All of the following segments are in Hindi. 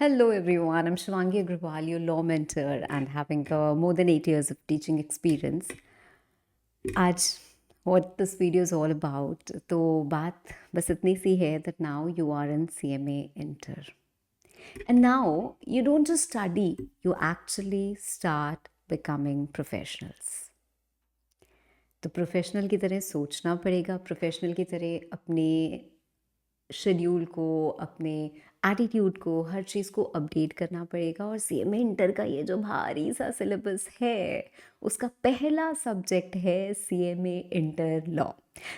Hello, everyone. I'm Shivangi Agrawal, your law mentor, and having more than 8 years of teaching experience. आज what this video is all about, तो बात बस इतनी सी है that now you are in CMA Inter. And now you don't just study, you actually start becoming professionals. तो प्रोफेशनल की तरह सोचना पड़ेगा, प्रोफेशनल की तरह अपने शेड्यूल को, अपने एटीट्यूड को, हर चीज़ को अपडेट करना पड़ेगा। और सीएमए इंटर का ये जो भारी सा सिलेबस है, उसका पहला सब्जेक्ट है CMA inter law.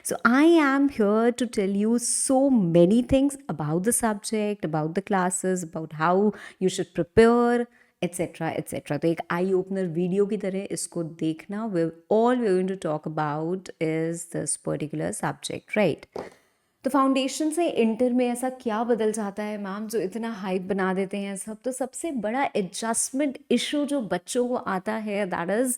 So I am here to tell you so many things about the subject, about the classes, about how you should prepare, etc. etc. तो एक आई ओपनर वीडियो की तरह इसको देखना. All we're going to talk about is this particular subject, right? तो फाउंडेशन से इंटर में ऐसा क्या बदल जाता है मैम जो इतना हाइप बना देते हैं सब. तो सबसे बड़ा एडजस्टमेंट इशू जो बच्चों को आता है दैट इज़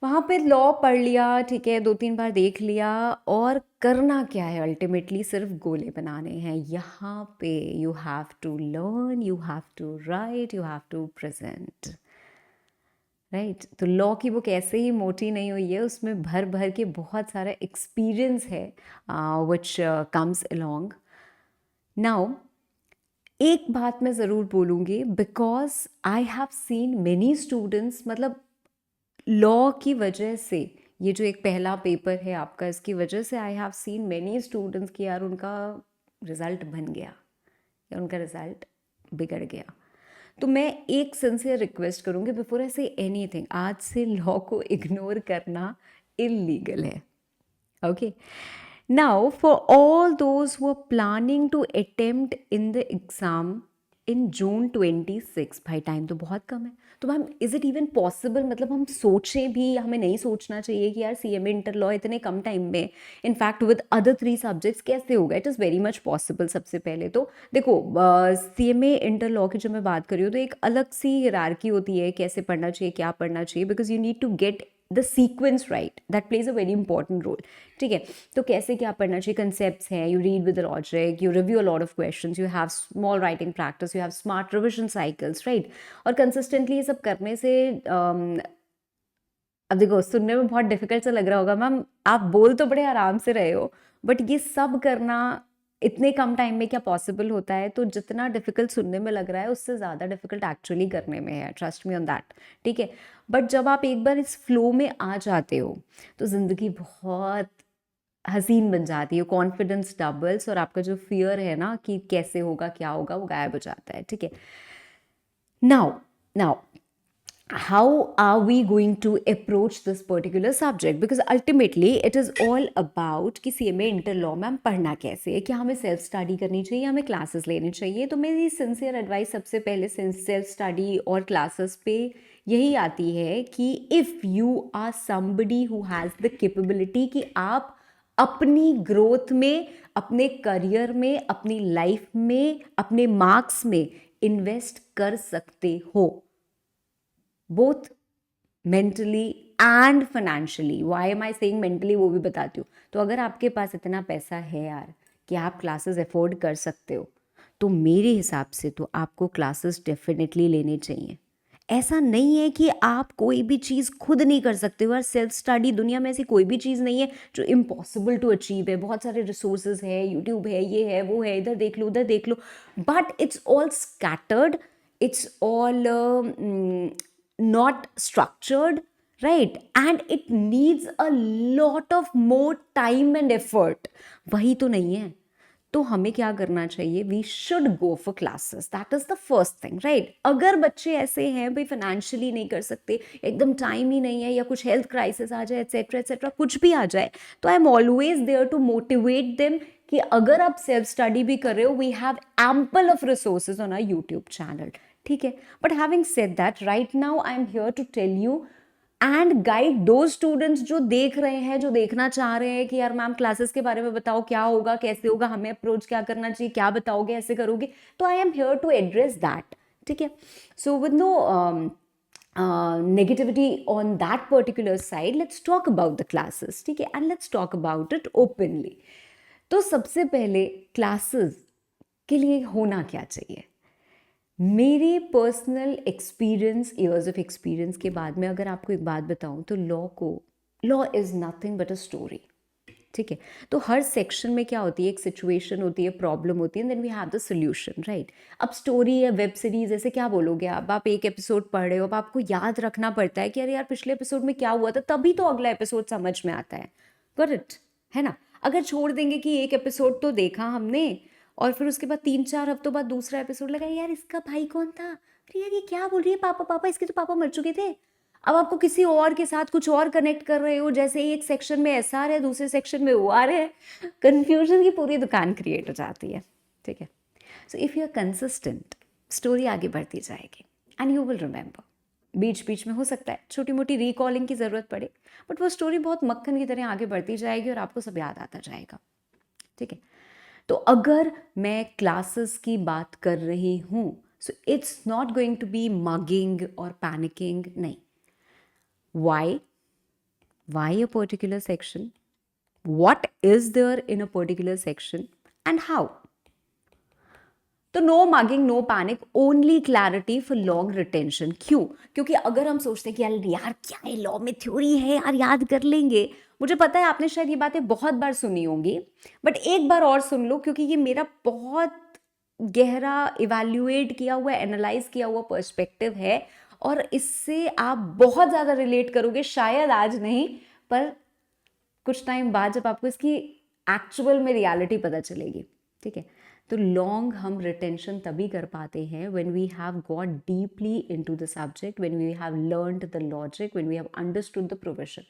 वहाँ पे लॉ पढ़ लिया, ठीक है, 2-3 बार देख लिया, और करना क्या है अल्टीमेटली सिर्फ गोले बनाने हैं. यहाँ पे you have to learn, you have to write, you have to present, right. तो लॉ की बुक ऐसे ही मोटी नहीं हुई है, उसमें भर भर के बहुत सारा एक्सपीरियंस है विच कम्स अलोंग. नाउ एक बात मैं ज़रूर बोलूँगी, because I have seen many students, मतलब लॉ की वजह से, ये जो एक पहला पेपर है आपका, इसकी वजह से I have seen many students कि यार उनका रिज़ल्ट बन गया या उनका रिज़ल्ट बिगड़ गया. तो मैं एक सिंसियर रिक्वेस्ट करूँगी बिफोर आई से एनीथिंग, आज से लॉ को इग्नोर करना इलीगल है. Okay. Now for all those who are planning to attempt in the exam in June 26, भाई टाइम तो बहुत कम है. तो ma'am is it even possible, मतलब हम सोचें भी, हमें नहीं सोचना चाहिए कि यार सीएमए इंटर लॉ इतने कम टाइम में, इनफैक्ट विद अदर 3 सब्जेक्ट्स कैसे होगा? It is very much possible. सबसे पहले तो देखो, सीएमए इंटर लॉ की जो मैं बात कर रही हूँ, तो एक अलग सी हिरार्की होती है कैसे पढ़ना चाहिए, क्या पढ़ना चाहिए, because you need to get the sequence right, that plays a very important role. ठीक है, तो कैसे क्या पढ़ना चाहिए, कंसेप्ट्स हैं, you read with logic, you review a lot of questions, you have small writing practice, you have smart revision cycles, right. और कंसिस्टेंटली ये सब करने से अब देखो सुनने में बहुत डिफिकल्ट सा लग रहा होगा मैम, आप बोल तो बड़े आराम से रहे हो, बट ये सब करना इतने कम टाइम में क्या पॉसिबल होता है? तो जितना डिफिकल्ट सुनने में लग रहा है उससे ज़्यादा डिफिकल्ट एक्चुअली करने में है, ट्रस्ट मी ऑन दैट. ठीक है, बट जब आप एक बार इस फ्लो में आ जाते हो तो ज़िंदगी बहुत हसीन बन जाती है, कॉन्फिडेंस डबल्स, और आपका जो फियर है ना कि कैसे होगा क्या होगा, वो गायब हो जाता है. ठीक है. Now how are we going to approach this particular subject? Because ultimately it is all about कि CMA इंटर लॉ में हम पढ़ना कैसे है, क्या हमें सेल्फ स्टडी करनी चाहिए, हमें क्लासेस लेनी चाहिए. तो मेरी सिंसियर एडवाइस सबसे पहले सेल्फ स्टडी और क्लासेस पे यही आती है कि if you are somebody who has the capability कि आप अपनी ग्रोथ में, अपने करियर में, अपनी लाइफ में, अपने मार्क्स में इन्वेस्ट कर सकते हो, both mentally and financially. Why am I saying mentally, वो भी बताती हूँ. तो अगर आपके पास इतना पैसा है यार कि आप क्लासेस अफोर्ड कर सकते हो, तो मेरे हिसाब से तो आपको क्लासेस डेफिनेटली लेने चाहिए. ऐसा नहीं है कि आप कोई भी चीज़ खुद नहीं कर सकते हो. यार सेल्फ स्टडी, दुनिया में ऐसी कोई भी चीज़ नहीं है जो इम्पॉसिबल टू अचीव है. बहुत सारे रिसोर्सेज है, यूट्यूब है, ये है, वो है, इधर देख लो, उधर देख लो, but it's all scattered, it's all not structured, right? And it needs a lot of more time and effort. वही तो नहीं है. तो हमें क्या करना चाहिए? We should go for classes, that is the first thing, right. अगर बच्चे ऐसे हैं भाई फाइनेंशियली नहीं कर सकते, एकदम टाइम ही नहीं है, या कुछ हेल्थ क्राइसिस आ जाए, एट्सेट्रा एट्सेट्रा, कुछ भी आ जाए, तो I am always there to motivate them कि अगर आप सेल्फ स्टडी भी कर रहे हो, we have ample of resources on our YouTube channel. ठीक है, but having said that, right now I am here to tell you and guide those students जो देख रहे हैं, जो देखना चाह रहे हैं कि यार मैम क्लासेस के बारे में बताओ, क्या होगा, कैसे होगा, हमें अप्रोच क्या करना चाहिए, क्या बताओगे, ऐसे करोगे. तो I am here to address that. ठीक है, so with no negativity on that particular side, let's talk about the classes. ठीक है, and let's talk about it openly. तो सबसे पहले क्लासेस के लिए होना क्या चाहिए? मेरे personal experience, years of experience के बाद में अगर आपको एक बात बताऊं तो law is nothing but a story. ठीक है, तो हर सेक्शन में क्या होती है, एक सिचुएशन होती है, प्रॉब्लम होती है, then we have the solution, right. अब स्टोरी या वेब सीरीज ऐसे क्या बोलोगे आप एक एपिसोड पढ़ रहे हो, अब आपको याद रखना पड़ता है कि अरे यार पिछले एपिसोड में क्या हुआ था, तभी तो अगला एपिसोड समझ में आता है। करेक्ट है ना। अगर छोड़ देंगे कि एक एपिसोड तो देखा हमने और फिर उसके बाद 3-4 हफ्तों बाद दूसरा एपिसोड लगा, यार इसका भाई कौन था, अरे यार ये क्या बोल रही है, पापा पापा इसके तो पापा मर चुके थे। अब आपको किसी और के साथ कुछ और कनेक्ट कर रहे हो, जैसे एक सेक्शन में एसआर है, दूसरे सेक्शन में ओआर है, कंफ्यूजन की पूरी दुकान क्रिएट हो जाती है। ठीक है, so if you are consistent, story आगे बढ़ती जाएगी एंड यू विल रिमेंबर। बीच बीच में हो सकता है छोटी मोटी रिकॉलिंग की ज़रूरत पड़े, बट वो स्टोरी बहुत मक्खन की तरह आगे बढ़ती जाएगी और आपको सब याद आता जाएगा। ठीक है, तो अगर मैं क्लासेस की बात कर रही हूँ, so it's not going to be mugging और पैनिकिंग, नहीं। Why a particular section, what is there in a particular section, and how. तो no mugging, no panic, only clarity for long retention. क्यों? क्योंकि अगर हम सोचते हैं कि यार क्या है, लॉ में थ्योरी है यार, याद कर लेंगे। मुझे पता है आपने शायद ये बातें बहुत बार सुनी होंगी, बट एक बार और सुन लो, क्योंकि ये मेरा बहुत गहरा इवैल्यूएट किया हुआ, एनालाइज किया हुआ पर्सपेक्टिव है, और इससे आप बहुत ज़्यादा रिलेट करोगे, शायद आज नहीं पर कुछ टाइम बाद जब आपको इसकी एक्चुअल में रियलिटी पता चलेगी। ठीक है, तो लॉन्ग हम रिटेंशन तभी कर पाते हैं when we have got deeply into the subject, when we have learned the logic, when we have understood the profession.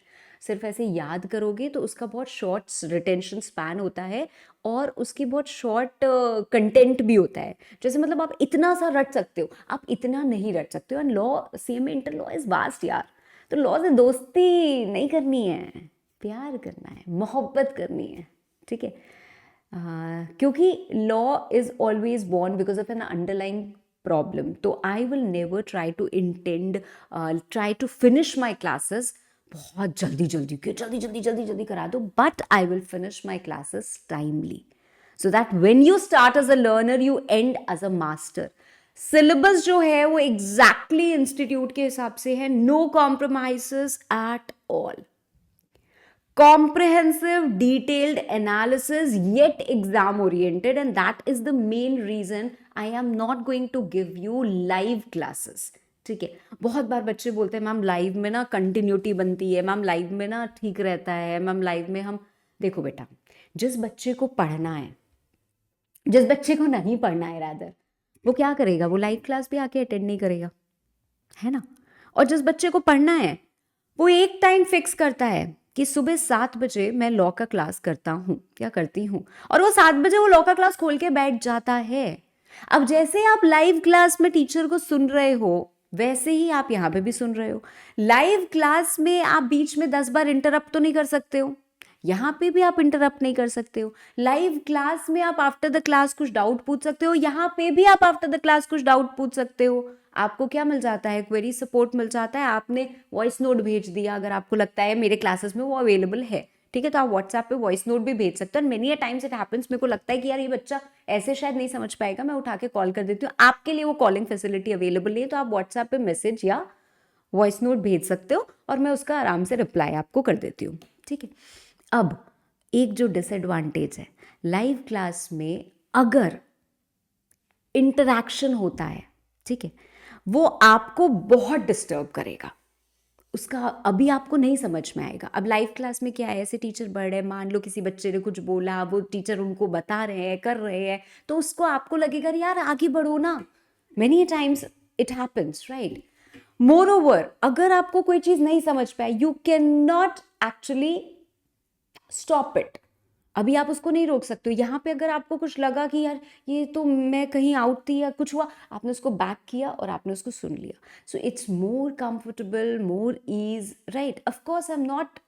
सिर्फ ऐसे याद करोगे तो उसका बहुत शॉर्ट रिटेंशन स्पैन होता है और उसकी बहुत शॉर्ट कंटेंट भी होता है। जैसे मतलब आप इतना सा रट सकते हो, आप इतना नहीं रट सकते हो। And law, CMA inter law is vast यार। तो लॉ से दोस्ती नहीं करनी है, प्यार करना है, मोहब्बत करनी है। ठीक है, क्योंकि law is always born because of an underlying problem. तो I will never try to finish my classes बहुत जल्दी जल्दी, कि जल्दी जल्दी जल्दी जल्दी करा दो, but I will finish my classes timely, so that when you start as a learner you end as a master. Syllabus जो है वो एग्जैक्टली इंस्टीट्यूट के हिसाब से है, no compromises at all, comprehensive detailed analysis yet exam oriented, and that is the main reason I am not going to give you live classes. ठीक है, बहुत बार बच्चे बोलते हैं मैम लाइव में ना कंटिन्यूटी बनती है, मैम लाइव में ना ठीक रहता है, मैम लाइव में हम। देखो बेटा, जिस बच्चे को पढ़ना है, जिस बच्चे को नहीं पढ़ना है रादर, वो क्या करेगा, वो लाइव क्लास भी आके अटेंड नहीं करेगा, है ना। और जिस बच्चे को पढ़ना है वो एक टाइम फिक्स करता है कि सुबह 7 बजे मैं लॉ का क्लास करता हूँ या करती हूँ, और वो 7 बजे वो लॉ का क्लास खोल के बैठ जाता है। अब जैसे आप लाइव क्लास में टीचर को सुन रहे हो, वैसे ही आप यहाँ पे भी सुन रहे हो। लाइव क्लास में आप बीच में 10 बार इंटरप्ट तो नहीं कर सकते हो, यहाँ पे भी आप इंटरप्ट नहीं कर सकते हो। लाइव क्लास में आप आफ्टर द क्लास कुछ डाउट पूछ सकते हो, यहाँ पे भी आप आफ्टर द क्लास कुछ डाउट पूछ सकते हो। आपको क्या मिल जाता है, क्वेरी सपोर्ट मिल जाता है। आपने वॉइस नोट भेज दिया, अगर आपको लगता है मेरे क्लासेस में वो अवेलेबल है, ठीक है, तो आप व्हाट्सएप पे वॉइस नोट भी भेज सकते हो। Many a times it happens, मेरे को लगता है कि यार ये बच्चा ऐसे शायद नहीं समझ पाएगा, मैं उठा के कॉल कर देती हूँ। आपके लिए वो कॉलिंग फैसिलिटी अवेलेबल नहीं है, तो आप व्हाट्सएप पे मैसेज या वॉइस नोट भेज सकते हो और मैं उसका आराम से रिप्लाई आपको कर देती हूँ। ठीक है, अब एक जो डिसएडवांटेज है लाइव क्लास में, अगर इंटरैक्शन होता है, ठीक है, वो आपको बहुत डिस्टर्ब करेगा। उसका अभी आपको नहीं समझ में आएगा। अब लाइव क्लास में क्या है, ऐसे टीचर बढ़ रहे हैं, मान लो किसी बच्चे ने कुछ बोला, वो टीचर उनको बता रहे हैं, कर रहे हैं, तो उसको आपको लगेगा यार आगे बढ़ो ना। Many times it happens, right. More over, अगर आपको कोई चीज नहीं समझ पाए, you can not actually stop it. अभी आप उसको नहीं रोक सकते हो। यहाँ पे अगर आपको कुछ लगा कि यार ये तो मैं कहीं आउट थी या कुछ हुआ, आपने उसको बैक किया और आपने उसको सुन लिया। So it's more comfortable, more ease, right. Of course I am not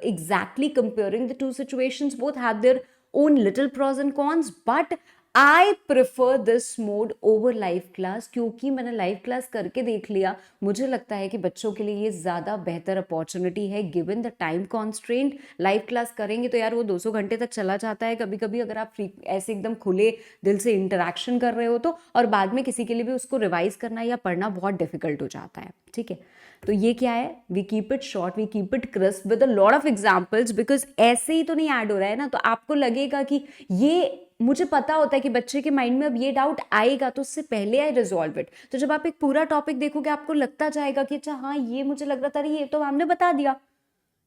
exactly comparing the two situations, both have their own little pros and cons, but I prefer this mode over live class, क्योंकि मैंने लाइव क्लास करके देख लिया, मुझे लगता है कि बच्चों के लिए ये ज़्यादा बेहतर अपॉर्चुनिटी है given the time constraint. Live class करेंगे तो यार वो 200 घंटे तक चला जाता है कभी कभी, अगर आप फ्री ऐसे एकदम खुले दिल से इंटरेक्शन कर रहे हो तो, और बाद में किसी के लिए भी उसको रिवाइज करना या पढ़ना बहुत डिफिकल्ट हो जाता है, ठीक है। तो ये क्या है, we keep it short, we keep it crisp with a lot of examples, because ऐसे ही तो नहीं ऐड हो रहा है ना, तो आपको लगेगा कि ये मुझे पता होता है कि बच्चे के माइंड में अब ये डाउट आएगा, तो उससे पहले आई रिजॉल्व इट। तो जब आप एक पूरा टॉपिक देखोगे आपको लगता जाएगा कि अच्छा हाँ ये मुझे लग रहा था, ये तो हमने बता दिया,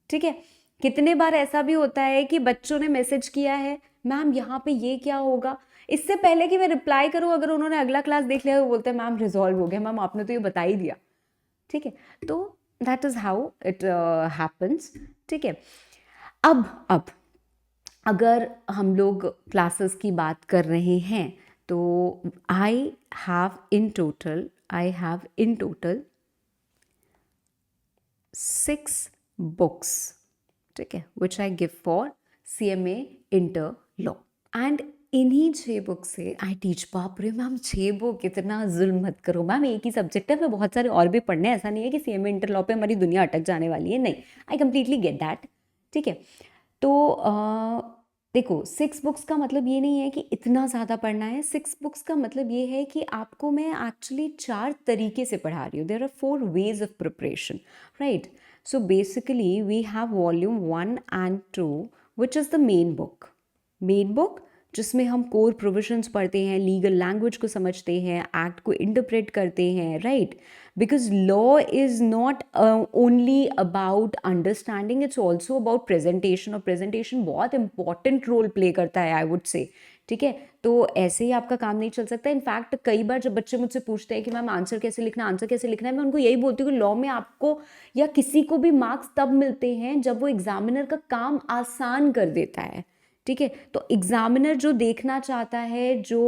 ठीक है। कितने बार ऐसा भी होता है कि बच्चों ने मैसेज किया है, मैम यहाँ पे ये क्या होगा, इससे पहले कि मैं रिप्लाई करूँ अगर उन्होंने अगला क्लास देख लिया तो बोलते हैं मैम रिजॉल्व हो गया, मैम आपने तो ये बता ही दिया, ठीक है। तो that is how it happens, ठीक है। अब अगर हम लोग क्लासेस की बात कर रहे हैं तो I have in total 6 books, ठीक है, which I give for CMA inter law, and इन्हीं 6 बुक से आई टीच। बाप रे मैम 6 बुक, इतना जुल्म मत करो मैम, एक ही सब्जेक्ट है, मैं बहुत सारे और भी पढ़ने हैं, ऐसा नहीं है कि CMA इंटर लॉ पे हमारी दुनिया अटक जाने वाली है, नहीं, आई कंप्लीटली गेट दैट, ठीक है। तो देखो 6 बुक्स का मतलब ये नहीं है कि इतना ज़्यादा पढ़ना है, 6 बुक्स का मतलब ये है कि आपको मैं एक्चुअली 4 तरीके से पढ़ा रही हूँ, there are 4 ways of preparation, right. So basically we have volume 1 and 2 which is the main book जिसमें हम कोर प्रोविजंस पढ़ते हैं, लीगल लैंग्वेज को समझते हैं, एक्ट को इंटरप्रेट करते हैं, right. Because law is not only about understanding, it's also about presentation, और प्रेजेंटेशन बहुत इंपॉर्टेंट रोल प्ले करता है, आई वुड से, ठीक है। तो ऐसे ही आपका काम नहीं चल सकता। इनफैक्ट कई बार जब बच्चे मुझसे पूछते हैं कि मैम आंसर कैसे लिखना है, मैं उनको यही बोलती हूँ कि लॉ में आपको या किसी को भी मार्क्स तब मिलते हैं जब वो एग्जामिनर का काम आसान कर देता है, ठीक है। तो एग्जामिनर जो देखना चाहता है, जो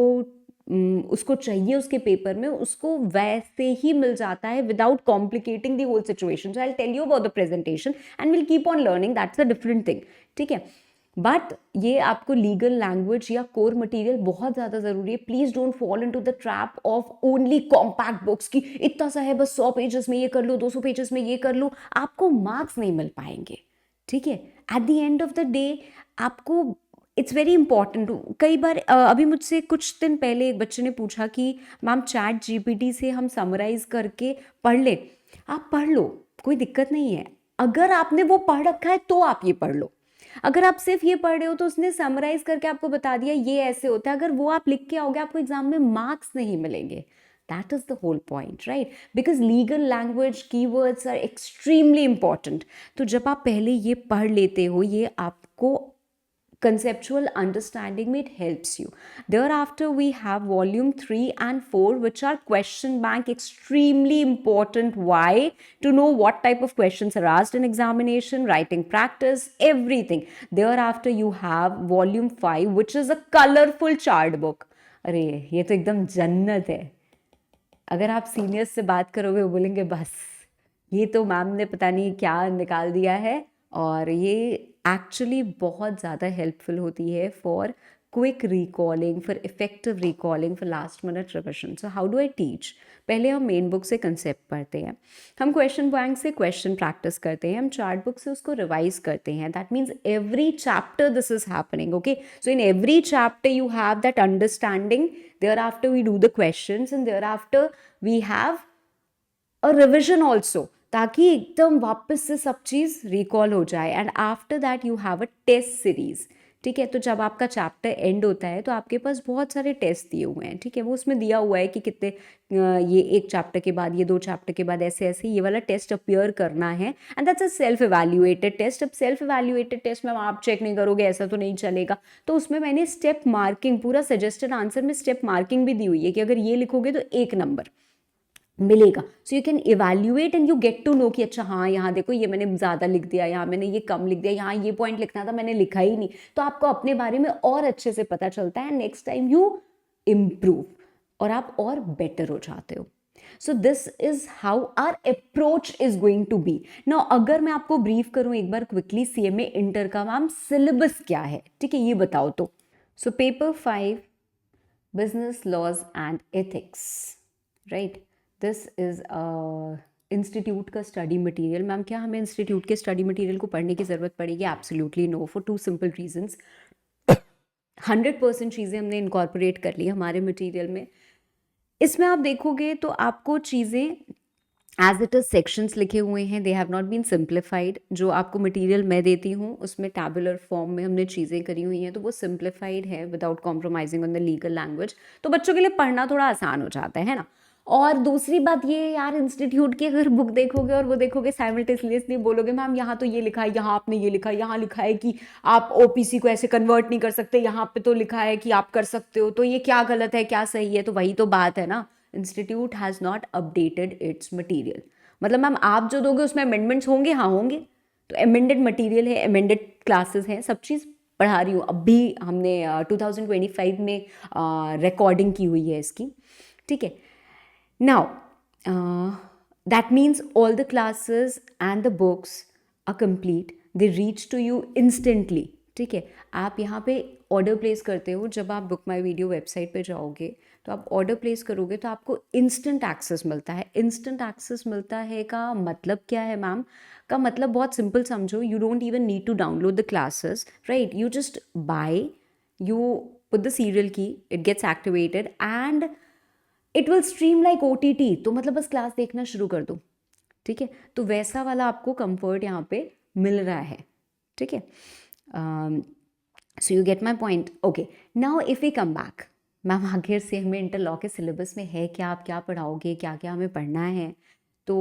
उसको चाहिए उसके पेपर में, उसको वैसे ही मिल जाता है without complicating the whole situation. So I will tell you about the presentation and will keep on learning, that's a different thing, ठीक है। बट ये आपको लीगल लैंग्वेज या कोर मटेरियल बहुत ज़्यादा ज़रूरी है। Please don't fall into the trap of only compact books की इतना सा है बस 100 पेजेस में ये कर लो, 200 पेजेस में ये कर लो, आपको मार्क्स नहीं मिल पाएंगे, ठीक है। At the end of the day आपको इट्स वेरी इंपॉर्टेंट। कई बार अभी मुझसे कुछ दिन पहले एक बच्चे ने पूछा कि मैम ChatGPT से हम समराइज करके पढ़ ले। आप पढ़ लो, कोई दिक्कत नहीं है। अगर आपने वो पढ़ रखा है तो आप ये पढ़ लो। अगर आप सिर्फ ये पढ़ रहे हो तो उसने समराइज करके आपको बता दिया ये ऐसे होता है, अगर वो आप लिख के आओगे आपको एग्जाम में मार्क्स नहीं मिलेंगे। That is the whole point, right? Because legal language keywords are extremely important. तो जब आप पहले ये पढ़ लेते हो, ये आपको conceptual understanding में it helps you. Thereafter we have volume 3 and 4 which are question bank, extremely important. Why? To know what type of questions are asked in examination, writing practice, everything. Thereafter you have volume 5 which is a colorful chart book. अरे ये तो एकदम जन्नत है। अगर आप सीनियर्स से बात करोगे वो बोलेंगे बस ये तो मैम ने पता नहीं क्या निकाल दिया है, और ये एक्चुअली बहुत ज़्यादा हेल्पफुल होती है for quick recalling, for effective recalling, for last minute revision. So how do I teach? पहले हम मेन बुक से कंसेप्ट पढ़ते हैं, हम क्वेश्चन बैंक से क्वेश्चन प्रैक्टिस करते हैं, हम चार्ट बुक से उसको रिवाइज करते हैं। That means every chapter this is happening, okay. So in every chapter you have that understanding, thereafter we do the questions and thereafter we have a revision also, ताकि एकदम वापस से सब चीज़ रिकॉल हो जाए। And after that you have a test series, ठीक है। तो जब आपका चैप्टर एंड होता है तो आपके पास बहुत सारे टेस्ट दिए हुए हैं, ठीक है। वो उसमें दिया हुआ है कि कितने ये एक चैप्टर के बाद, ये 2 चैप्टर के बाद ऐसे ऐसे ये वाला टेस्ट अपीयर करना है, and that's a self evaluated test. अब सेल्फ इवैल्यूएटेड टेस्ट में आप चेक नहीं करोगे, ऐसा तो नहीं चलेगा। तो उसमें मैंने स्टेप मार्किंग, पूरा सजेस्टेड आंसर में स्टेप मार्किंग भी दी हुई है कि अगर ये लिखोगे तो 1 नंबर मिलेगा। So you can evaluate and you get to know कि अच्छा हाँ यहाँ देखो ये मैंने ज़्यादा लिख दिया, यहाँ मैंने ये कम लिख दिया, यहाँ ये पॉइंट लिखना था मैंने लिखा ही नहीं। तो आपको अपने बारे में और अच्छे से पता चलता है, नेक्स्ट टाइम यू इम्प्रूव और आप और बेटर हो जाते हो। So this is how our approach is going to be. Now अगर मैं आपको ब्रीफ करूँ एक बार क्विकली CMA इंटर का मैम सिलेबस क्या है, ठीक है, ये बताओ तो। So paper 5 business laws and ethics, right? This is a institute का स्टडी मटेरियल. मैम क्या हमें इंस्टीट्यूट के स्टडी मटेरियल को पढ़ने की ज़रूरत पड़ेगी? Absolutely no, for two simple reasons. 100% चीज़ें हमने इनकॉर्पोरेट कर ली हमारे मटेरियल में. इसमें आप देखोगे तो आपको चीज़ें एज इट इज़ सेक्शंस लिखे हुए हैं, they have not been simplified. जो आपको मटेरियल मैं देती हूँ उसमें टैबुलर फॉर्म में हमने चीज़ें करी हुई हैं, तो वो सिंप्लीफाइड है without compromising on the legal language. तो बच्चों के लिए पढ़ना थोड़ा आसान हो जाता है ना. और दूसरी बात ये यार, इंस्टीट्यूट की अगर बुक देखोगे और वो देखोगे साइमल्टेनियसली बोलोगे मैम यहाँ तो ये लिखा है, यहाँ आपने ये लिखा है, यहाँ लिखा है कि आप ओपीसी को ऐसे कन्वर्ट नहीं कर सकते, यहाँ पे तो लिखा है कि आप कर सकते हो, तो ये क्या गलत है क्या सही है? तो वही तो बात है ना, institute has not updated it's material. मतलब मैम आप जो दोगे उसमें अमेंडमेंट्स होंगे, हाँ होंगे. तो अमेंडेड मटीरियल है, अमेंडेड क्लासेस हैं, सब चीज़ पढ़ा रही हूँ. अभी हमने 2025 में रिकॉर्डिंग की हुई है इसकी, ठीक है. Now, that means all the classes and the books are complete. They reach to you instantly. ठीक है. आप यहाँ पे ऑर्डर प्लेस करते हो. जब आप बुक माई वीडियो वेबसाइट पे जाओगे तो आप ऑर्डर प्लेस करोगे तो आपको इंस्टेंट एक्सेस मिलता है. इंस्टेंट एक्सेस मिलता है का मतलब क्या है मैम? का मतलब बहुत सिंपल समझो. You don't even need to download the classes, right? You just buy, you put the serial key, it gets activated and it will stream like OTT. तो मतलब बस क्लास देखना शुरू कर दो, ठीक है. तो वैसा वाला आपको कंफर्ट यहाँ पे मिल रहा है, ठीक है. So you get my point. Okay, now if we come back, ma'am आखिर से हमें इंटरलॉ के सिलेबस में है क्या, आप क्या पढ़ाओगे, क्या क्या हमें पढ़ना है? तो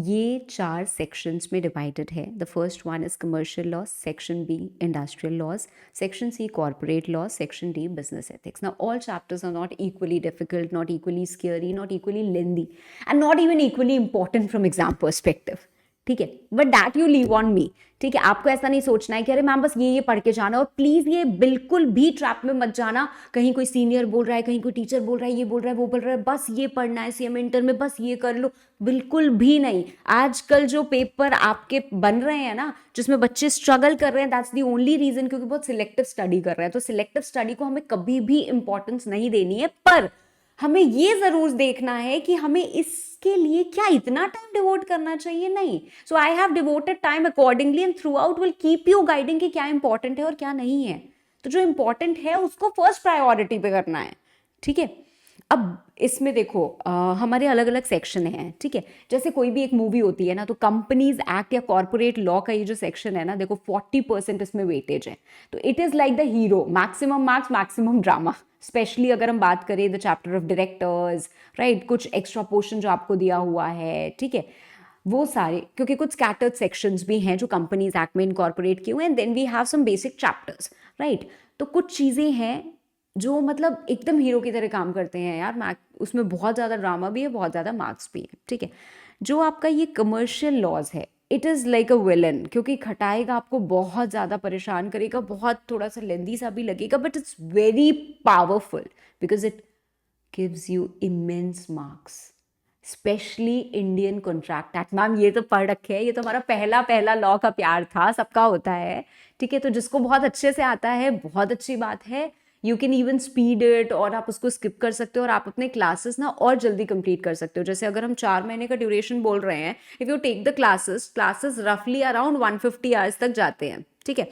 ये 4 सेक्शंस में डिवाइडेड है. The first one is commercial law, section B industrial laws, section C corporate law, section D business ethics. Now all chapters are not equally difficult, not equally scary, not equally lengthy and not even equally important from exam perspective, ठीक है. But that you leave on me, ठीक है. आपको ऐसा नहीं सोचना है कि अरे मैम बस ये पढ़ के जाना. और प्लीज ये बिल्कुल भी ट्रैप में मत जाना, कहीं कोई सीनियर बोल रहा है, कहीं कोई टीचर बोल रहा है, ये बोल रहा है, वो बोल रहा है, बस ये पढ़ना है सीएम इंटर में, बस ये कर लो. बिल्कुल भी नहीं. आजकल जो पेपर आपके बन रहे हैं ना, जिसमें बच्चे स्ट्रगल कर रहे हैं, दैट्स द ओनली रीजन क्योंकि बहुत सिलेक्टिव स्टडी कर रहे हैं. तो सिलेक्टिव स्टडी को हमें कभी भी इंपॉर्टेंस नहीं देनी है, पर हमें ये जरूर देखना है कि हमें इसके लिए क्या इतना टाइम डिवोट करना चाहिए. नहीं. So I have devoted time accordingly and throughout will keep you guiding कि क्या इंपॉर्टेंट है और क्या नहीं है. तो जो इंपॉर्टेंट है उसको फर्स्ट प्रायोरिटी पे करना है, ठीक है. अब इसमें देखो हमारे अलग अलग सेक्शन हैं, ठीक है. जैसे कोई भी एक मूवी होती है ना, तो कंपनीज एक्ट या कॉर्पोरेट लॉ का ये जो सेक्शन है ना, देखो 40% इसमें वेटेज है. तो it is like the hero, maximum marks, maximum drama. Specially अगर हम बात करें the chapter of directors, right, कुछ एक्स्ट्रा पोर्शन जो आपको दिया हुआ है, ठीक है, वो सारे, क्योंकि कुछ स्कैटर्ड सेक्शंस भी हैं जो कंपनीज एक्ट में इनकॉर्पोरेट किए हुए हैं. Then we have some basic chapters, right. तो कुछ चीज़ें हैं जो मतलब एकदम हीरो की तरह काम करते हैं यार. उसमें बहुत ज़्यादा ड्रामा भी है, बहुत ज़्यादा मार्क्स भी है, ठीक है. जो आपका ये कमर्शियल लॉज है, it is like a villain, क्योंकि खटाएगा आपको, बहुत ज़्यादा परेशान करेगा, बहुत थोड़ा सा लेंदी सा भी लगेगा, but it's very powerful because it gives you immense marks. Specially Indian contract act. Ma'am ये तो पढ़ रखे हैं, ये तो हमारा पहला पहला लॉ का प्यार था, सबका होता है, ठीक है. तो जिसको बहुत अच्छे से आता है, बहुत अच्छी बात है. You can even speed it, और आप उसको स्किप कर सकते हो और आप अपने क्लासेस ना और जल्दी कंप्लीट कर सकते हो. जैसे अगर हम 4 महीने का ड्यूरेशन बोल रहे हैं, if you take the classes रफली अराउंड 150 आवर्स तक जाते हैं, ठीक है.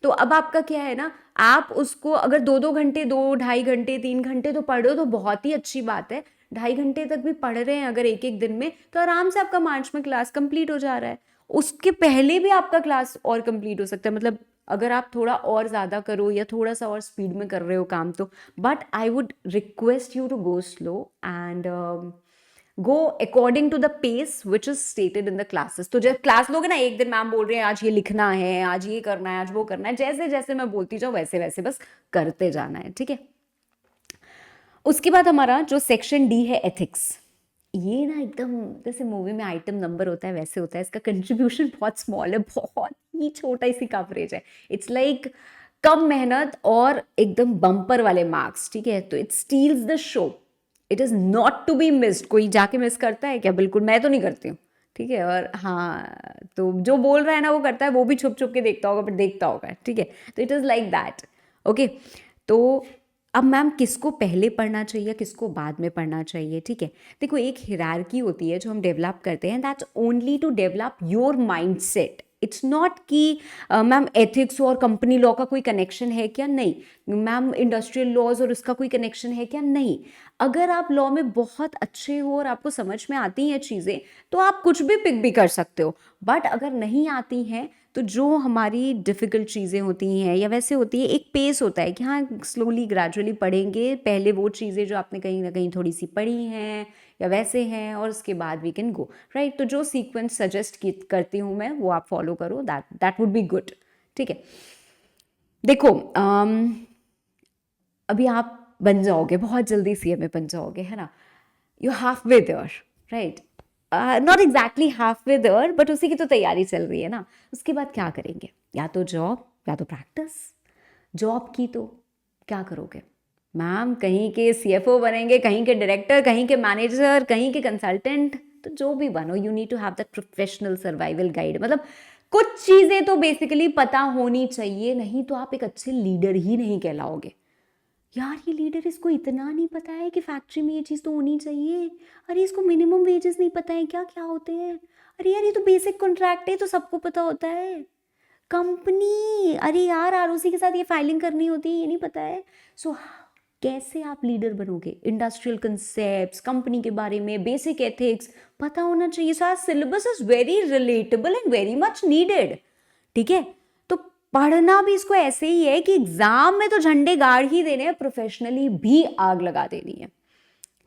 तो अब आपका क्या है ना, आप उसको अगर 2-2 घंटे, 2-2.5 घंटे, 3 घंटे तो पढ़ो तो बहुत ही अच्छी बात है. 2.5 घंटे तक भी पढ़ रहे हैं अगर एक एक दिन में, तो आराम से आपका मार्च में क्लास कंप्लीट हो जा रहा है. उसके पहले भी आपका क्लास और कंप्लीट हो सकता है, मतलब अगर आप थोड़ा और ज़्यादा करो या थोड़ा सा और स्पीड में कर रहे हो काम तो. But I would request you to go slow and go according to the pace which is stated in the classes. तो जब क्लास लोगे ना, एक दिन मैम बोल रहे हैं आज ये लिखना है, आज ये करना है, आज वो करना है, जैसे जैसे मैं बोलती जाऊँ वैसे वैसे बस करते जाना है, ठीक है. उसके बाद हमारा जो सेक्शन डी है एथिक्स. ये ना एकदम जैसे मूवी में आइटम नंबर होता है वैसे होता है. इसका कंट्रीब्यूशन बहुत स्मॉल है, बहुत ही छोटा इसी कवरेज है. इट्स लाइक कम मेहनत और एकदम बम्पर वाले मार्क्स, ठीक है. तो it steals the show, it is not to be missed. कोई जाके मिस करता है क्या? बिल्कुल, मैं तो नहीं करती हूँ, ठीक है. और हाँ, तो जो बोल रहा है ना वो करता है, वो भी छुप छुप के देखता होगा, बट देखता होगा, ठीक है. तो it is like that, okay. तो अब मैम किसको पहले पढ़ना चाहिए, किसको बाद में पढ़ना चाहिए, ठीक है। देखो एक हिरार्की होती है जो हम डेवलप करते हैं, that's only to develop your mindset. It's not कि मैम एथिक्स और कंपनी लॉ का कोई कनेक्शन है क्या, नहीं। मैम इंडस्ट्रियल लॉज और उसका कोई कनेक्शन है क्या, नहीं। अगर आप लॉ में बहुत अच्छे हो और आपको समझ में आती हैं चीज़ें तो आप कुछ भी पिक भी कर सकते हो। बट अगर नहीं आती हैं तो जो हमारी डिफ़िकल्ट चीज़ें होती हैं या वैसे होती है, एक पेस होता है कि हाँ स्लोली ग्रेजुअली पढ़ेंगे, पहले वो चीज़ें जो आपने कहीं ना कहीं थोड़ी सी पढ़ी हैं या वैसे हैं, और उसके बाद वी कैन गो राइट। तो जो सीक्वेंस सजेस्ट करती हूँ मैं वो आप फॉलो करो, दैट वुड बी गुड, ठीक है। देखो अभी आप बन जाओगे बहुत जल्दी सीएमए बन जाओगे, है ना। You half way there, right. Not exactly half way there, but उसी की तो तैयारी चल रही है ना। उसके बाद क्या करेंगे, या तो जॉब या तो प्रैक्टिस। जॉब की तो क्या करोगे मैम, कहीं के सीएफओ बनेंगे, कहीं के डायरेक्टर, कहीं के मैनेजर, कहीं के कंसल्टेंट, तो जो भी बनो you need to have that professional survival guide. मतलब कुछ चीज़ें तो बेसिकली पता होनी चाहिए, नहीं तो आप एक अच्छे लीडर ही नहीं कहलाओगे। यार ये लीडर, इसको इतना नहीं पता है कि फैक्ट्री में ये चीज़ तो होनी चाहिए, अरे इसको मिनिमम वेजेस नहीं पता है क्या क्या होते हैं, अरे यार ये तो बेसिक कॉन्ट्रैक्ट है तो सबको पता होता है। कंपनी, अरे यार आरओसी के साथ ये फाइलिंग करनी होती है, ये नहीं पता है। सो कैसे आप लीडर बनोगे, इंडस्ट्रियल कंसेप्ट्स, कंपनी के बारे में बेसिक एथिक्स पता होना चाहिए। सो syllabus is very relatable and very much needed, ठीक है। तो पढ़ना भी इसको ऐसे ही है कि एग्जाम में तो झंडे गाड़ ही देने हैं, प्रोफेशनली भी आग लगा देनी है,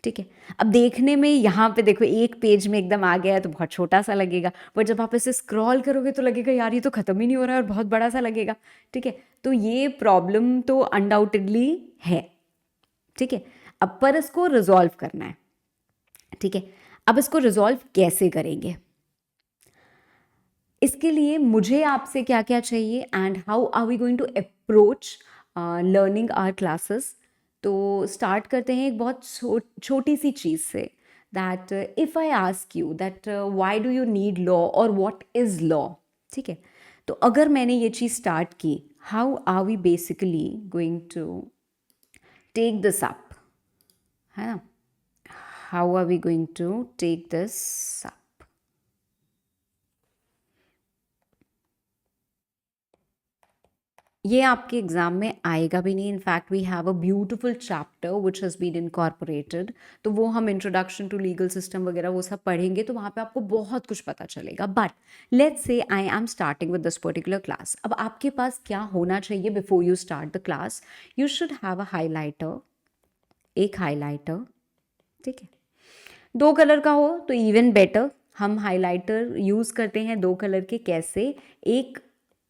ठीक है। अब देखने में यहाँ पे देखो एक पेज में एकदम आ गया है तो बहुत छोटा सा लगेगा, बट जब आप इसे स्क्रॉल करोगे तो लगेगा यार ये तो खत्म ही नहीं हो रहा है और बहुत बड़ा सा लगेगा, ठीक है। तो ये प्रॉब्लम तो अनडाउटेडली है, ठीक है। अब पर इसको रिजॉल्व करना है, ठीक है। अब इसको रिजॉल्व कैसे करेंगे, इसके लिए मुझे आपसे क्या क्या चाहिए and how are we going to approach learning our classes. तो स्टार्ट करते हैं एक बहुत छोटी सी चीज़ से, that if I ask you that why do you need law और व्हाट इज़ लॉ, ठीक है। तो अगर मैंने ये चीज़ स्टार्ट की, how are we basically going to take this up, है ना, how are we going to take this up. ये आपके एग्जाम में आएगा भी नहीं, in fact we have a beautiful chapter which has been incorporated. तो वो हम इंट्रोडक्शन टू लीगल सिस्टम वगैरह वो सब पढ़ेंगे तो वहाँ पे आपको बहुत कुछ पता चलेगा। But let's say I am starting with this particular class. अब आपके पास क्या होना चाहिए before you start the class, you should have a highlighter, एक हाईलाइटर, ठीक है। 2 कलर का हो तो इवन बेटर। हम हाइलाइटर यूज़ करते हैं 2 कलर के, कैसे, एक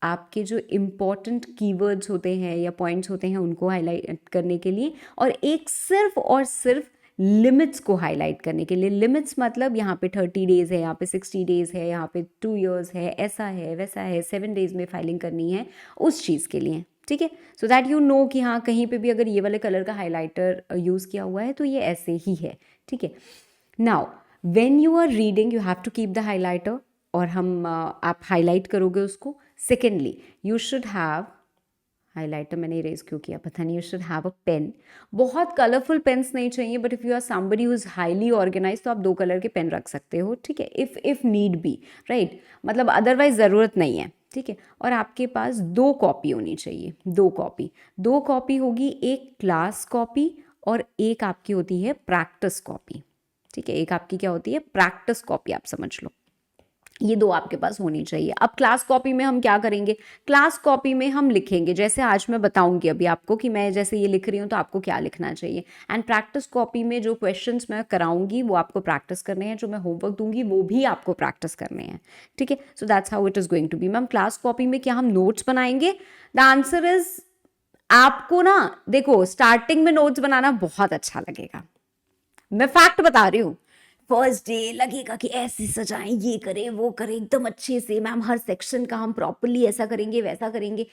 आपके जो इम्पॉर्टेंट कीवर्ड्स होते हैं या पॉइंट्स होते हैं उनको हाईलाइट करने के लिए, और एक सिर्फ और सिर्फ लिमिट्स को हाईलाइट करने के लिए। लिमिट्स मतलब यहाँ पे 30 डेज़ है, यहाँ पे 60 डेज़ है, यहाँ पे 2 years है, ऐसा है वैसा है, 7 days में फाइलिंग करनी है उस चीज़ के लिए, ठीक है। सो दैट यू नो कि हाँ कहीं पे भी अगर ये वाले कलर का हाइलाइटर यूज़ किया हुआ है तो ये ऐसे ही है, ठीक है। Now when you are reading you have to keep the highlighter, और हम आप हाईलाइट करोगे उसको। Secondly you should have, highlighter मैंने इरेज क्यों किया पता नहीं, you should have a pen. बहुत कलरफुल पेन्स नहीं चाहिए, but if you are somebody who is highly organise तो आप 2 कलर के पेन रख सकते हो, ठीक है, इफ़ नीड बी, राइट। मतलब अदरवाइज ज़रूरत नहीं है, ठीक है। और आपके पास 2 कॉपी होनी चाहिए, 2 कॉपी होगी, एक क्लास कॉपी और एक आपकी होती है प्रैक्टिस कॉपी, ठीक है। एक आपकी क्या होती है, प्रैक्टिस कॉपी, आप समझ लो। ये 2 आपके पास होनी चाहिए। अब क्लास कॉपी में हम क्या करेंगे, क्लास कॉपी में हम लिखेंगे जैसे आज मैं बताऊंगी अभी आपको कि मैं जैसे ये लिख रही हूँ तो आपको क्या लिखना चाहिए। एंड प्रैक्टिस कॉपी में जो क्वेश्चंस मैं कराऊंगी वो आपको प्रैक्टिस करने हैं, जो मैं होमवर्क दूंगी वो भी आपको प्रैक्टिस करने हैं, ठीक है। So that's how it is going to be. Ma'am class copy में क्या हम नोट्स बनाएंगे, द आंसर इज, आपको ना देखो स्टार्टिंग में नोट्स बनाना बहुत अच्छा लगेगा, मैं फैक्ट बता रही हूँ। फर्स्ट डे लगेगा कि ऐसे सजाएं, ये करें वो करें एकदम अच्छे से, मैम हर सेक्शन का हम प्रॉपरली ऐसा करेंगे वैसा करेंगे।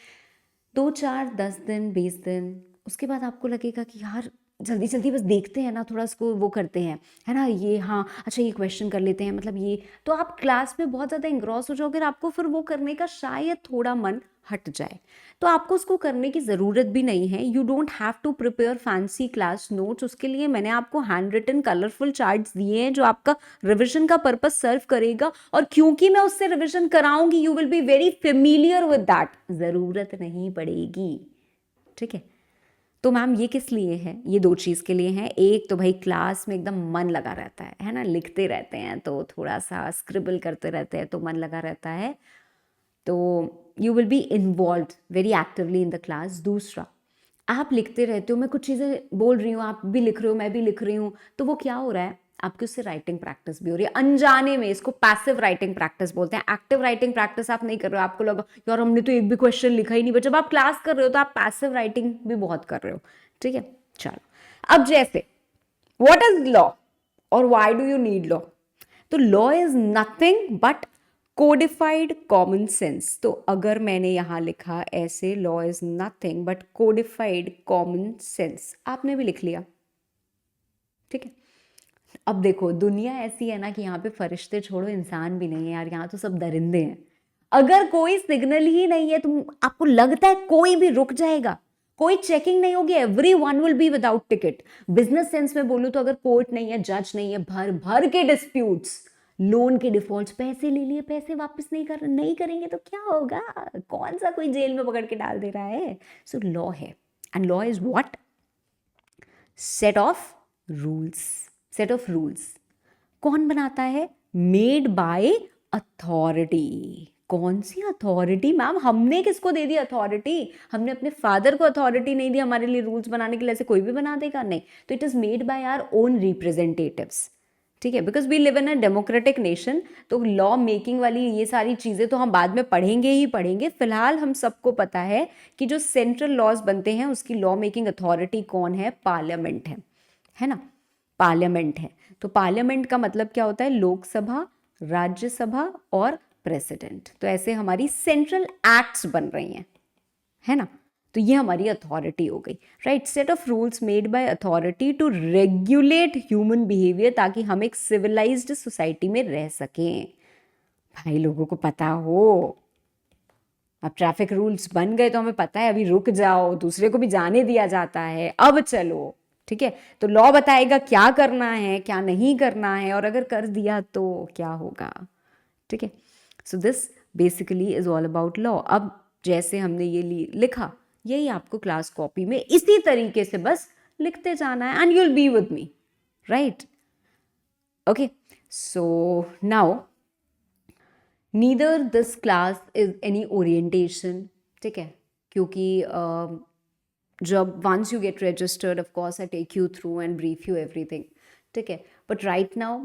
2 4 10 दिन 20 दिन उसके बाद आपको लगेगा कि यार जल्दी जल्दी बस देखते हैं ना, थोड़ा इसको वो करते हैं, है ना, ये हाँ अच्छा ये क्वेश्चन कर लेते हैं, मतलब ये। तो आप क्लास में बहुत ज़्यादा इंग्रॉस हो जाओगे और आपको फिर वो करने का शायद थोड़ा मन हट जाए। तो आपको उसको करने की ज़रूरत भी नहीं है। You don't have to prepare fancy class notes. उसके लिए मैंने आपको हैंड रिटन कलरफुल चार्ट्स दिए हैं जो आपका रिविजन का पर्पस सर्व करेगा, और क्योंकि मैं उससे रिविजन कराऊंगी you will be very familiar with that, ज़रूरत नहीं पड़ेगी। ठीक है, तो मैम ये किस लिए है? ये दो चीज़ के लिए हैं। एक तो भाई क्लास में एकदम मन लगा रहता है ना, लिखते रहते हैं तो थोड़ा सा स्क्रिबल करते रहते हैं तो मन लगा रहता है, तो you will be involve very actively in the class. दूसरा, आप लिखते रहते हो, मैं कुछ चीज़ें बोल रही हूँ, आप भी लिख रहे हो, मैं भी लिख रही हूँ, तो वो क्या हो रहा है, आपकी उससे राइटिंग प्रैक्टिस भी हो रही है अनजाने में। इसको पैसिव राइटिंग प्रैक्टिस बोलते हैं। एक्टिव राइटिंग प्रैक्टिस आप नहीं कर रहे हो, आपको लगा यार हमने तो एक भी क्वेश्चन लिखा ही नहीं, बट जब आप क्लास कर रहे हो तो आप पैसिव राइटिंग भी बहुत कर रहे हो। ठीक है, चलो अब जैसे व्हाट इज लॉ और why do you need law? तो law is nothing but codified common sense. तो अगर मैंने यहां लिखा ऐसे, law is nothing but codified common sense, आपने भी लिख लिया। ठीक है, अब देखो दुनिया ऐसी है ना कि यहाँ पे फरिश्ते छोड़ो, इंसान भी नहीं है यार, यहाँ तो सब दरिंदे हैं। अगर कोई सिग्नल ही नहीं है, तुम आपको लगता है कोई भी रुक जाएगा, कोई चेकिंग नहीं होगी, every one will be without ticket. Business sense में बोलूं तो अगर कोर्ट नहीं है, जज नहीं है, भर भर के डिस्प्यूट्स, लोन के डिफॉल्ट्स, पैसे ले लिए, पैसे वापस नहीं करेंगे तो क्या होगा? कौन सा कोई जेल में पकड़ के डाल दे रहा है? सो लॉ है, and law is what? Set of rules. Set of rules कौन बनाता है? Made by authority. कौन सी अथॉरिटी मैम? हमने किसको दे दी अथॉरिटी? हमने अपने फादर को अथॉरिटी नहीं दी हमारे लिए रूल्स बनाने के लिए। ऐसे कोई भी बना देगा? नहीं। तो it is made by our own representatives. ठीक है, because we live in a democratic nation. तो लॉ मेकिंग वाली ये सारी चीज़ें तो हम बाद में पढ़ेंगे ही पढ़ेंगे। फिलहाल हम सबको पता है कि जो सेंट्रल लॉज बनते हैं उसकी लॉ मेकिंग अथॉरिटी कौन है? पार्लियामेंट है ना, पार्लियामेंट है। तो पार्लियामेंट का मतलब क्या होता है? लोकसभा, राज्यसभा और प्रेसिडेंट। तो ऐसे हमारी सेंट्रल एक्ट्स बन रही हैं, है ना। तो ये हमारी अथॉरिटी हो गई, right. Set of rules made by authority to regulate human behaviour, ताकि हम एक सिविलाइज्ड सोसाइटी में रह सकें। भाई लोगों को पता हो, अब ट्रैफिक रूल्स बन गए तो हमें पता है अभी रुक जाओ, दूसरे को भी जाने दिया जाता है, अब चलो। ठीक है, तो लॉ बताएगा क्या करना है क्या नहीं करना है, और अगर कर दिया तो क्या होगा। ठीक है, so this basically is all about law. अब जैसे हमने ये लिखा, यही आपको क्लास कॉपी में इसी तरीके से बस लिखते जाना है, and you will be with me, right. Okay, so now neither this class is any orientation. ठीक है, क्योंकि जब once you get registered of course I take you through and brief you everything. ठीक है, but right now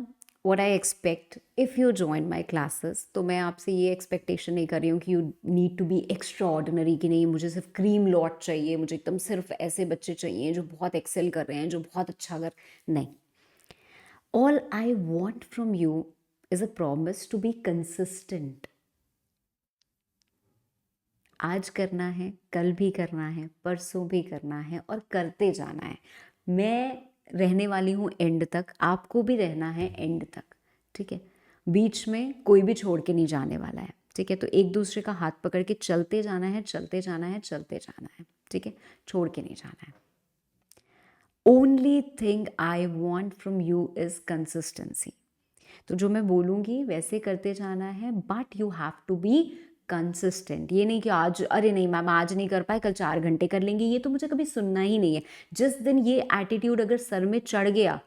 what I expect if you join my classes, तो मैं आपसे ये एक्सपेक्टेशन नहीं कर रही हूँ कि you need to be extraordinary, कि नहीं मुझे सिर्फ क्रीम लॉट चाहिए, मुझे एकदम सिर्फ ऐसे बच्चे चाहिए जो बहुत एक्सेल कर रहे हैं, जो बहुत अच्छा कर, नहीं। All I want from you is a promise to be consistent. आज करना है, कल भी करना है, परसों भी करना है, और करते जाना है। मैं रहने वाली हूँ एंड तक, आपको भी रहना है एंड तक। ठीक है, बीच में कोई भी छोड़ के नहीं जाने वाला है। ठीक है, तो एक दूसरे का हाथ पकड़ के चलते जाना है, चलते जाना है, चलते जाना है। ठीक है, छोड़ के नहीं जाना है। Only thing I want from you is consistency. तो जो मैं बोलूँगी वैसे करते जाना है, but you have to be consistent. ये नहीं कि आज, अरे नहीं मैम आज नहीं कर पाए, कल 4 घंटे कर लेंगे, ये तो मुझे कभी सुनना ही नहीं है। जिस दिन ये एटीट्यूड अगर सर में चढ़ गया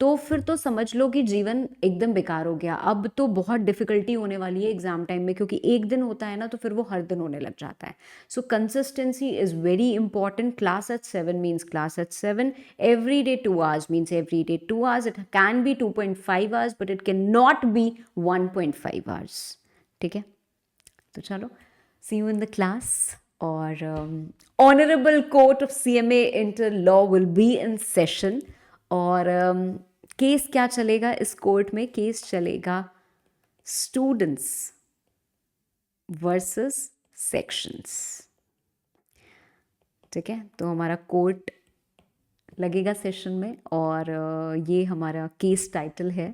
तो फिर तो समझ लो कि जीवन एकदम बेकार हो गया। अब तो बहुत डिफिकल्टी होने वाली है एग्जाम टाइम में, क्योंकि एक दिन होता है ना तो फिर वो हर दिन होने लग जाता है। So consistency is very important. Class at 7 means class at 7, every day 2 hours means every day 2 hours। It can be 2.5 hours but it can not be 1.5 hours। ठीक है, तो चलो, see you in the class. और honourable court of CMA inter law will be in session. और केस क्या चलेगा इस कोर्ट में? केस चलेगा स्टूडेंट्स वर्सेस सेक्शंस। ठीक है, तो हमारा कोर्ट लगेगा सेशन में, और ये हमारा केस टाइटल है,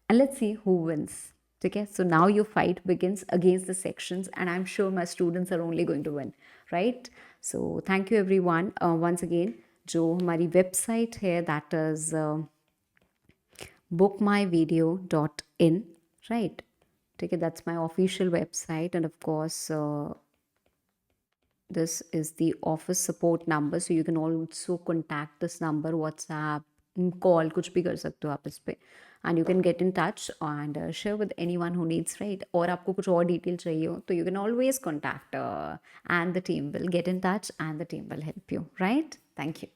and let's see who wins. Okay, so now your fight begins against the sections, and I'm sure my students are only going to win, right? So thank you everyone once again. जो हमारी website है, that is bookmyvideo.in, right? Okay, that's my official website, and of course this is the office support number, so you can also contact this number, WhatsApp, call, कुछ भी कर सकते हो आप इस पे, and you can get in touch and share with anyone who needs, right? और आपको कुछ और detail चाहिए हो तो you can always contact and the team will get in touch and the team will help you, right? Thank you.